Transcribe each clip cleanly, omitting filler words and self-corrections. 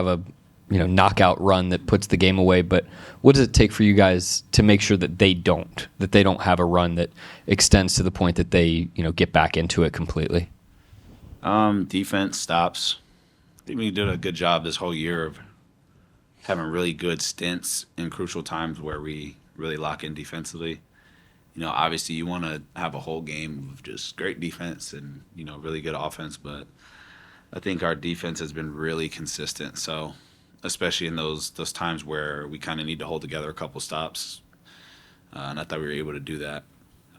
have a knockout run that puts the game away, but what does it take for you guys to make sure that they don't have a run that extends to the point that they get back into it completely? Defense stops. I think we did a good job this whole year of having really good stints in crucial times where we really lock in defensively. Obviously you want to have a whole game of just great defense and, really good offense, but I think our defense has been really consistent. So especially in those times where we kind of need to hold together a couple stops. And I thought we were able to do that.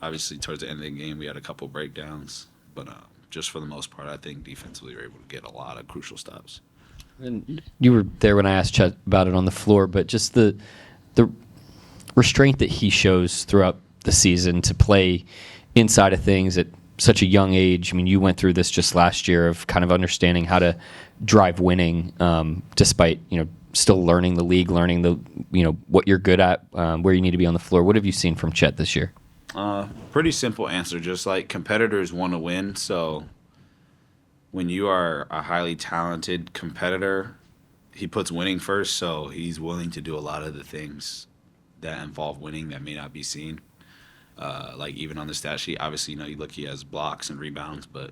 Obviously towards the end of the game we had a couple breakdowns, but just for the most part, I think defensively we were able to get a lot of crucial stops. And you were there when I asked Chet about it on the floor, but just the restraint that he shows throughout the season to play inside of things at such a young age. I mean, you went through this just last year of kind of understanding how to drive winning, despite still learning the league, learning the what you're good at, where you need to be on the floor. What have you seen from Chet this year? Pretty simple answer. Just like competitors want to win, so when you are a highly talented competitor, he puts winning first, so he's willing to do a lot of the things that involve winning that may not be seen. Like even on the stat sheet, obviously, you look, he has blocks and rebounds, but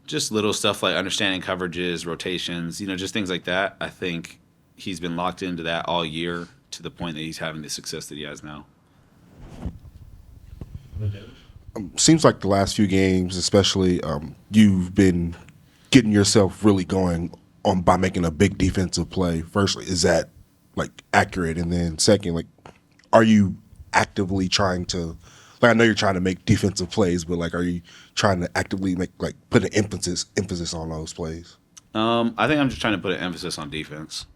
just little stuff like understanding coverages, rotations, just things like that. I think he's been locked into that all year to the point that he's having the success that he has now. Seems like the last few games, especially, you've been getting yourself really going on by making a big defensive play. Firstly, is that accurate? And then second, are you actively trying to, I know you're trying to make defensive plays, but are you trying to actively put an emphasis on those plays? I think I'm just trying to put an emphasis on defense.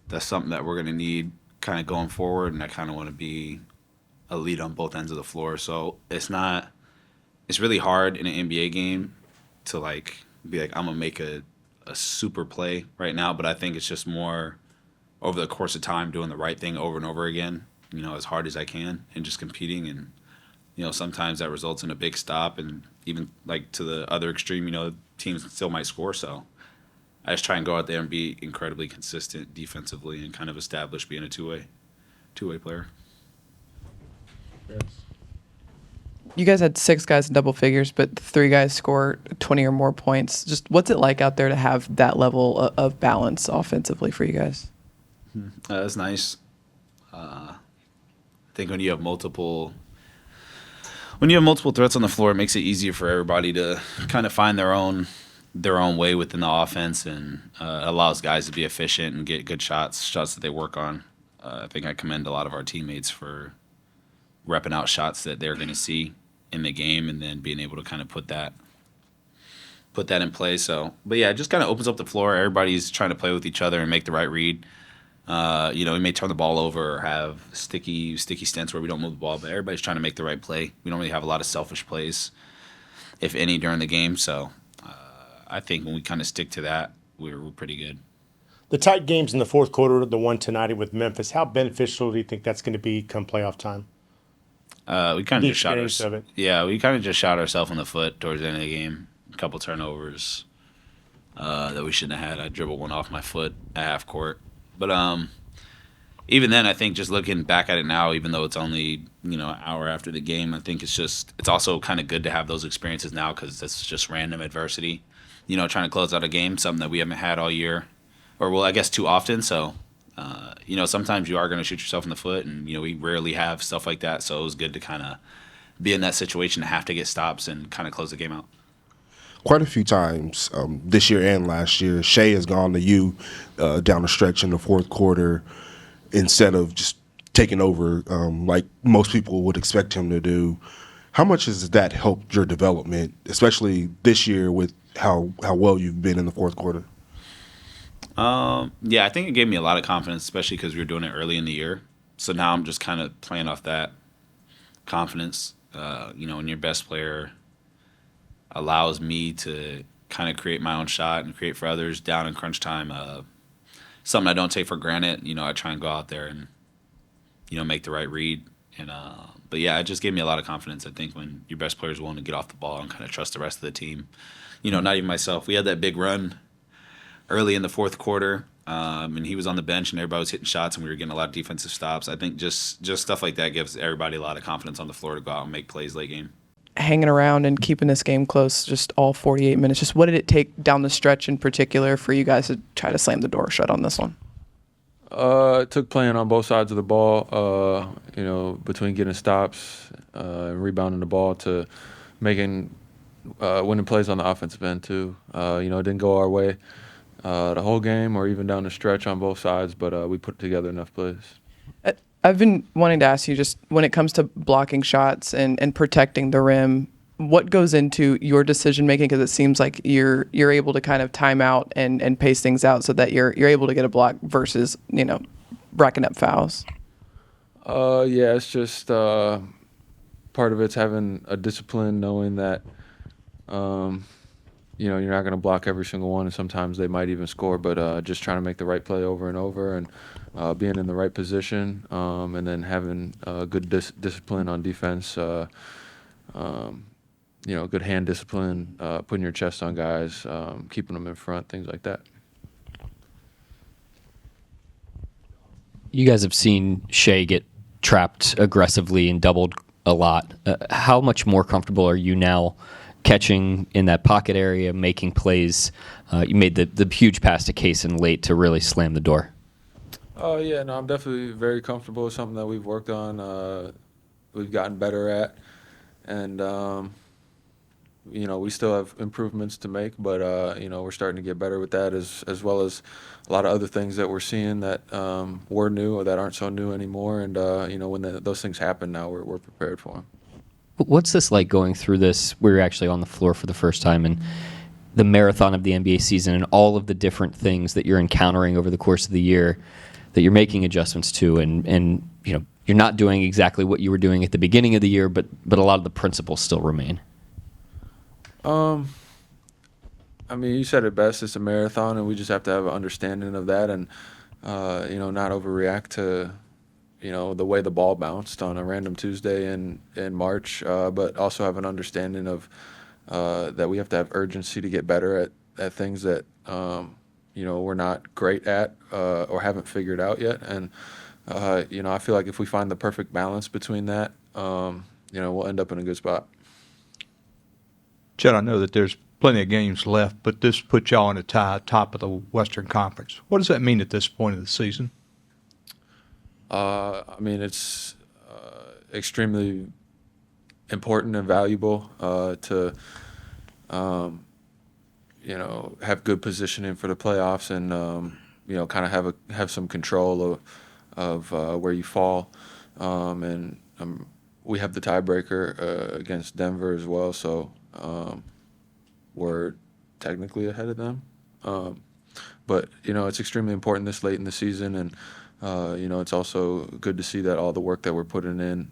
That's something that we're going to need kind of going forward, and I kind of want to be a lead on both ends of the floor. So it's really hard in an NBA game to be I'm gonna make a super play right now, but I think it's just more over the course of time doing the right thing over and over again, as hard as I can, and just competing. And sometimes that results in a big stop, and even to the other extreme, teams still might score. So I just try and go out there and be incredibly consistent defensively and kind of establish being a two-way player. You guys had 6 guys in double figures, but 3 guys score 20 or more points. Just what's it like out there to have that level of balance offensively for you guys? That's nice. I think when you have multiple threats on the floor, it makes it easier for everybody to kind of find their own way within the offense, and allows guys to be efficient and get good shots that they work on. I think I commend a lot of our teammates for repping out shots that they're going to see in the game, and then being able to kind of put that in play. So, but yeah, it just kind of opens up the floor. Everybody's trying to play with each other and make the right read. We may turn the ball over or have sticky stints where we don't move the ball, but everybody's trying to make the right play. We don't really have a lot of selfish plays, if any, during the game. So I think when we kind of stick to that, we're pretty good. The tight games in the fourth quarter, the one tonight with Memphis, how beneficial do you think that's going to be come playoff time? We kind of just shot ourselves. Yeah, we kind of just shot ourselves in the foot towards the end of the game. A couple turnovers that we shouldn't have had. I dribbled one off my foot at half court. But even then, I think just looking back at it now, even though it's only an hour after the game, I think it's also kind of good to have those experiences now, because it's just random adversity. Trying to close out a game, something that we haven't had all year, or well, I guess too often. So. Sometimes you are going to shoot yourself in the foot, and, we rarely have stuff like that. So it was good to kind of be in that situation to have to get stops and kind of close the game out. Quite a few times this year and last year, Shai has gone to you down the stretch in the fourth quarter instead of just taking over like most people would expect him to do. How much has that helped your development, especially this year with how well you've been in the fourth quarter? Yeah, I think it gave me a lot of confidence, especially because we were doing it early in the year. So now I'm just kind of playing off that confidence. When your best player allows me to kind of create my own shot and create for others down in crunch time, something I don't take for granted. I try and go out there and, make the right read. And but yeah, it just gave me a lot of confidence. I think when your best player is willing to get off the ball and kind of trust the rest of the team, not even myself. We had that big run early in the fourth quarter, and he was on the bench and everybody was hitting shots and we were getting a lot of defensive stops. I think just stuff like that gives everybody a lot of confidence on the floor to go out and make plays late game. Hanging around and keeping this game close, just all 48 minutes. Just what did it take down the stretch in particular for you guys to try to slam the door shut on this one? It took playing on both sides of the ball, between getting stops and rebounding the ball to making winning plays on the offensive end too. It didn't go our way the whole game or even down the stretch on both sides, but we put together enough plays. I've been wanting to ask you, just when it comes to blocking shots and protecting the rim, what goes into your decision making? Because it seems like you're able to kind of time out and pace things out so that you're able to get a block versus racking up fouls. It's just part of it's having a discipline, knowing that you're not going to block every single one, and sometimes they might even score, but just trying to make the right play over and over and being in the right position, and then having good discipline on defense, good hand discipline, putting your chest on guys, keeping them in front, things like that. You guys have seen Shea get trapped aggressively and doubled a lot. How much more comfortable are you now catching in that pocket area, making plays? You made the huge pass to Kaysen late to really slam the door. I'm definitely very comfortable. It's something that we've worked on, we've gotten better at, and we still have improvements to make, but we're starting to get better with that, as well as a lot of other things that we're seeing that were new or that aren't so new anymore. And when those things happen now, we're prepared for them. What's this like going through this? We're actually on the floor for the first time, and the marathon of the NBA season and all of the different things that you're encountering over the course of the year that you're making adjustments to, and you're not doing exactly what you were doing at the beginning of the year, but a lot of the principles still remain. You said it best. It's a marathon, and we just have to have an understanding of that, and not overreact to the way the ball bounced on a random Tuesday in March, but also have an understanding of that we have to have urgency to get better at things that we're not great at or haven't figured out yet. And I feel like if we find the perfect balance between that, we'll end up in a good spot. Chet, I know that there's plenty of games left, but this puts y'all in the top of the Western Conference. What does that mean at this point of the season? It's extremely important and valuable to have good positioning for the playoffs, and kind of have some control of where you fall, and we have the tiebreaker against Denver as well, so we're technically ahead of them, but it's extremely important this late in the season, and it's also good to see that all the work that we're putting in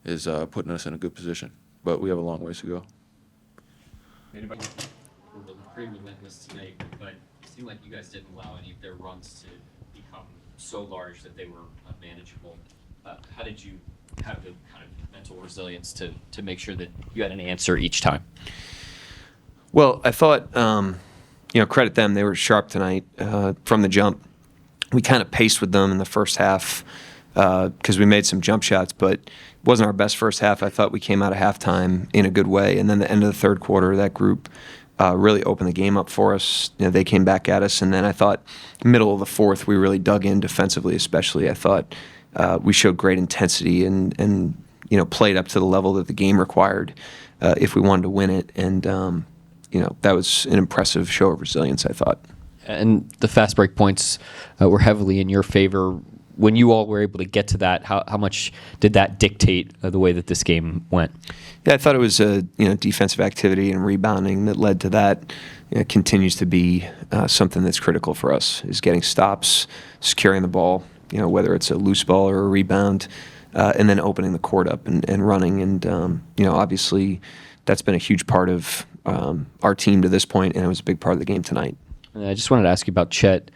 is putting us in a good position, but we have a long ways to go. Anybody? We're pretty relentless tonight, but it seemed like you guys didn't allow any of their runs to become so large that they were unmanageable. How did you have the kind of mental resilience to make sure that you had an answer each time? Well, I thought, credit them. They were sharp tonight from the jump. We kind of paced with them in the first half because we made some jump shots, but it wasn't our best first half. I thought we came out of halftime in a good way, and then the end of the third quarter, that group really opened the game up for us. They came back at us, and then I thought middle of the fourth, we really dug in defensively especially. I thought we showed great intensity and played up to the level that the game required if we wanted to win it, and that was an impressive show of resilience, I thought. And the fast break points were heavily in your favor. When you all were able to get to that, how much did that dictate the way that this game went? Yeah, I thought it was defensive activity and rebounding that led to that. It continues to be something that's critical for us, is getting stops, securing the ball, whether it's a loose ball or a rebound, and then opening the court up and running. And, obviously that's been a huge part of our team to this point, and it was a big part of the game tonight. And I just wanted to ask you about Chet.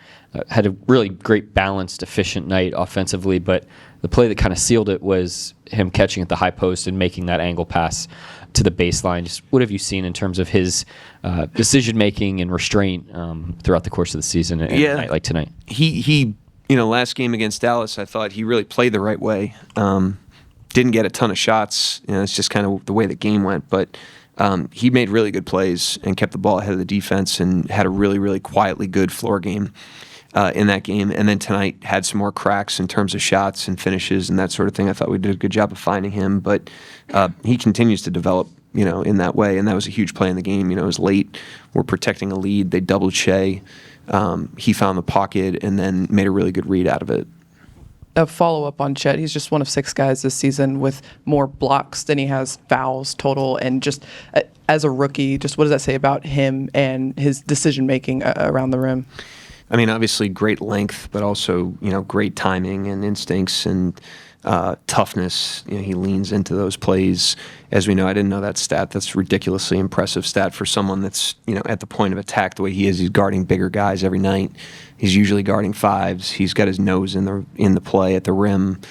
Had a really great, balanced, efficient night offensively, but the play that kind of sealed it was him catching at the high post and making that angle pass to the baseline. Just what have you seen in terms of his decision making and restraint throughout the course of the season and a night like tonight? He last game against Dallas, I thought he really played the right way. Didn't get a ton of shots. It's just kind of the way the game went, but he made really good plays and kept the ball ahead of the defense and had a really, really quietly good floor game in that game. And then tonight had some more cracks in terms of shots and finishes and that sort of thing. I thought we did a good job of finding him, but he continues to develop, in that way. And that was a huge play in the game. It was late. We're protecting a lead. They doubled Shea. He found the pocket and then made a really good read out of it. A follow-up on Chet. He's just one of 6 guys this season with more blocks than he has fouls total. And just as a rookie, just what does that say about him and his decision-making around the rim? I mean, obviously great length, but also, great timing and instincts and toughness. He leans into those plays. As we know, I didn't know that stat. That's a ridiculously impressive stat for someone that's, at the point of attack the way he is. He's guarding bigger guys every night. He's usually guarding 5s. He's got his nose in the play at the rim.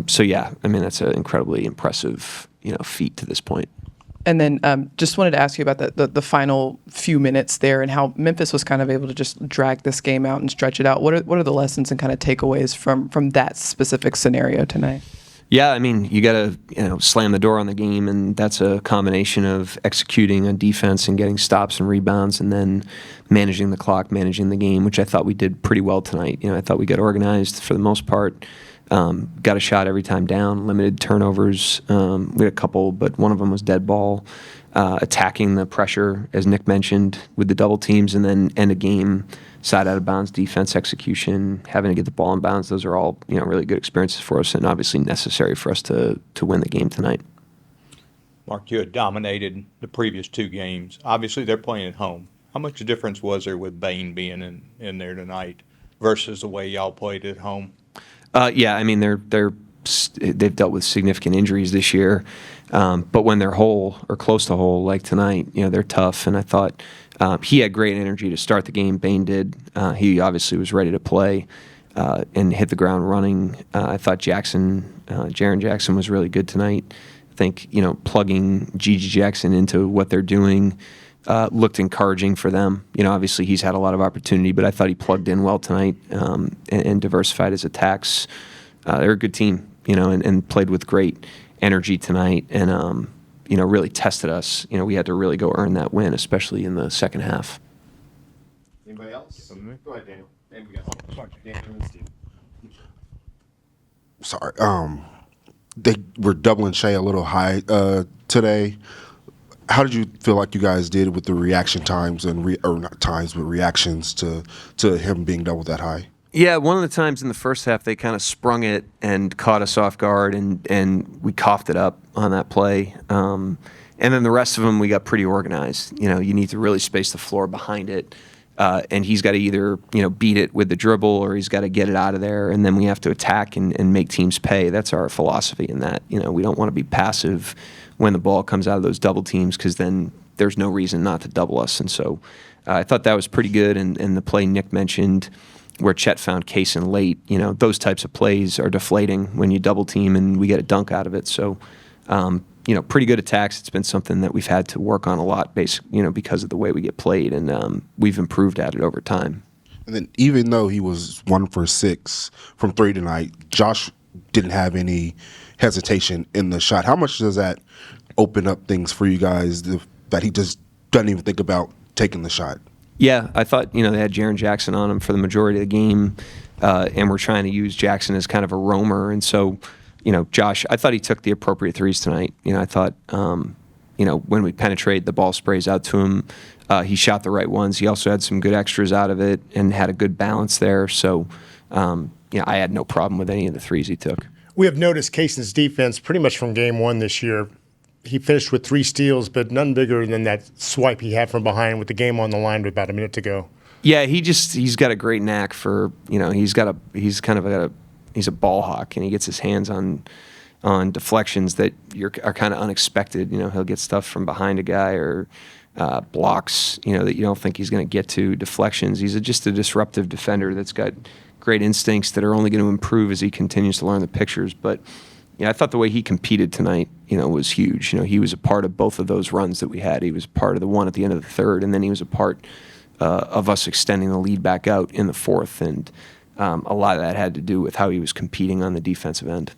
So yeah, I mean, that's an incredibly impressive, feat to this point. And then just wanted to ask you about the final few minutes there and how Memphis was kind of able to just drag this game out and stretch it out. What are the lessons and kind of takeaways from that specific scenario tonight? Yeah, I mean, you got to slam the door on the game, and that's a combination of executing on defense and getting stops and rebounds, and then managing the clock, managing the game, which I thought we did pretty well tonight. I thought we got organized for the most part. Got a shot every time down, limited turnovers. We had a couple, but one of them was dead ball. Attacking the pressure, as Nick mentioned, with the double teams, and then end a game, side out of bounds, defense execution, having to get the ball in bounds. Those are all really good experiences for us, and obviously necessary for us to win the game tonight. Mark, you had dominated the previous 2 games. Obviously, they're playing at home. How much difference was there with Bain being in there tonight versus the way y'all played at home? Yeah, I mean they've dealt with significant injuries this year, but when they're whole or close to whole, like tonight, they're tough. And I thought he had great energy to start the game. Bain did. He obviously was ready to play and hit the ground running. I thought Jaren Jackson was really good tonight. I think plugging Gigi Jackson into what they're doing looked encouraging for them. Obviously he's had a lot of opportunity, but I thought he plugged in well tonight and diversified his attacks. They're a good team, and played with great energy tonight and, really tested us. We had to really go earn that win, especially in the second half. Anybody else? Go ahead, Daniel. And we got Daniel and Steve. Sorry. They were doubling Shea a little high today. How did you feel like you guys did with the reaction times and reactions to him being doubled that high? Yeah, one of the times in the first half they kind of sprung it and caught us off guard, and we coughed it up on that play. And then the rest of them we got pretty organized. You need to really space the floor behind it, and he's got to either beat it with the dribble or he's got to get it out of there, and then we have to attack and make teams pay. That's our philosophy in that. We don't want to be passive when the ball comes out of those double teams, because then there's no reason not to double us. And so I thought that was pretty good. And the play Nick mentioned where Chet found Kaysen late, those types of plays are deflating when you double team and we get a dunk out of it. So, pretty good attacks. It's been something that we've had to work on a lot because of the way we get played, and we've improved at it over time. And then even though he was 1 for 6 from 3 tonight, Josh didn't have any hesitation in the shot. How much does that open up things for you guys that he just doesn't even think about taking the shot? Yeah, I thought, they had Jaren Jackson on him for the majority of the game, and we're trying to use Jackson as kind of a roamer. And so, Josh, I thought he took the appropriate threes tonight. I thought, when we penetrate, the ball sprays out to him. He shot the right ones. He also had some good extras out of it and had a good balance there. So, I had no problem with any of the threes he took. We have noticed Kaysen's defense pretty much from game 1 this year. He finished with 3 steals, but none bigger than that swipe he had from behind with the game on the line with about a minute to go. Yeah, he's got a great knack for, he's a ball hawk, and he gets his hands on deflections that are kind of unexpected. He'll get stuff from behind a guy or blocks, that you don't think he's going to get to, deflections. He's just a disruptive defender that's got great instincts that are only going to improve as he continues to learn the pictures. But I thought the way he competed tonight, was huge. He was a part of both of those runs that we had. He was part of the one at the end of the third, and then he was a part of us extending the lead back out in the fourth. And a lot of that had to do with how he was competing on the defensive end.